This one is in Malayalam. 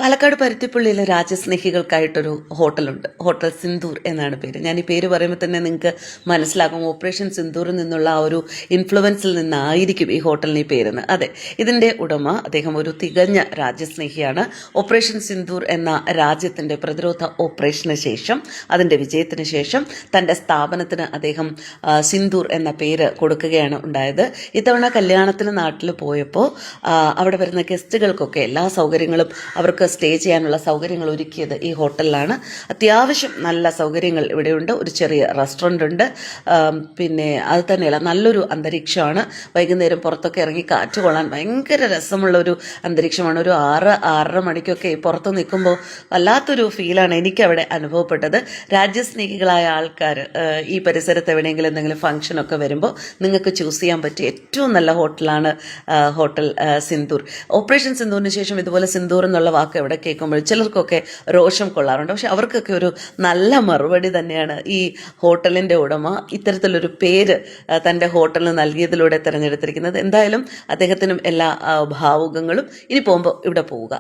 പാലക്കാട് പരുത്തിപ്പള്ളിയിലെ രാജ്യസ്നേഹികൾക്കായിട്ടൊരു ഹോട്ടലുണ്ട്. ഹോട്ടൽ സിന്ദൂർ എന്നാണ് പേര്. ഞാൻ ഈ പേര് പറയുമ്പോൾ തന്നെ നിങ്ങൾക്ക് മനസ്സിലാകും ഓപ്പറേഷൻ സിന്ദൂറിൽ നിന്നുള്ള ആ ഒരു ഇൻഫ്ലുവൻസിൽ നിന്നായിരിക്കും ഈ ഹോട്ടലിന് ഈ പേരെന്ന്. അതെ, ഇതിൻ്റെ ഉടമ അദ്ദേഹം ഒരു തികഞ്ഞ രാജ്യസ്നേഹിയാണ്. ഓപ്പറേഷൻ സിന്ദൂർ എന്ന രാജ്യത്തിൻ്റെ പ്രതിരോധ ഓപ്പറേഷന് ശേഷം, അതിൻ്റെ വിജയത്തിന് ശേഷം തൻ്റെ സ്ഥാപനത്തിന് അദ്ദേഹം സിന്ദൂർ എന്ന പേര് കൊടുക്കുകയാണ് ഉണ്ടായത്. ഇത്തവണ കല്യാണത്തിന് നാട്ടിൽ പോയപ്പോൾ അവിടെ വരുന്ന ഗസ്റ്റുകൾക്കൊക്കെ എല്ലാ സൗകര്യങ്ങളും അവർക്ക് സ്റ്റേ ചെയ്യാനുള്ള സൗകര്യങ്ങൾ ഒരുക്കിയത് ഈ ഹോട്ടലിലാണ്. അത്യാവശ്യം നല്ല സൗകര്യങ്ങൾ ഇവിടെയുണ്ട്. ഒരു ചെറിയ റെസ്റ്റോറൻ്റ് ഉണ്ട്. പിന്നെ അത് തന്നെയല്ല, നല്ലൊരു അന്തരീക്ഷമാണ്. വൈകുന്നേരം പുറത്തൊക്കെ ഇറങ്ങി കാറ്റ് കൊള്ളാൻ ഭയങ്കര രസമുള്ളൊരു അന്തരീക്ഷമാണ്. ഒരു 6-6:30 മണിക്കൊക്കെ പുറത്ത് നിൽക്കുമ്പോൾ വല്ലാത്തൊരു ഫീലാണ് എനിക്കവിടെ അനുഭവപ്പെട്ടത്. രാജ്യസ്നേഹികളായ ആൾക്കാർ ഈ പരിസരത്ത് എവിടെയെങ്കിലും എന്തെങ്കിലും ഫംഗ്ഷനൊക്കെ വരുമ്പോൾ നിങ്ങൾക്ക് ചൂസ് ചെയ്യാൻ പറ്റിയ ഏറ്റവും നല്ല ഹോട്ടലാണ് ഹോട്ടൽ സിന്ദൂർ. ഓപ്പറേഷൻ സിന്ദൂറിന് ശേഷം ഇതുപോലെ സിന്ദൂർ എന്നുള്ള വാക്ക് എവിടെ കേൾക്കുമ്പോൾ ചിലർക്കൊക്കെ രോഷം കൊള്ളാറുണ്ട്. പക്ഷെ അവർക്കൊക്കെ ഒരു നല്ല മറുപടി തന്നെയാണ് ഈ ഹോട്ടലിൻ്റെ ഉടമ ഇത്തരത്തിലൊരു പേര് തൻ്റെ ഹോട്ടലിന് നൽകിയതിലൂടെ തിരഞ്ഞെടുത്തിരിക്കുന്നത്. എന്തായാലും അദ്ദേഹത്തിനും എല്ലാ ഭാവുകങ്ങളും. ഇനി പോകുമ്പോൾ ഇവിടെ പോവുക.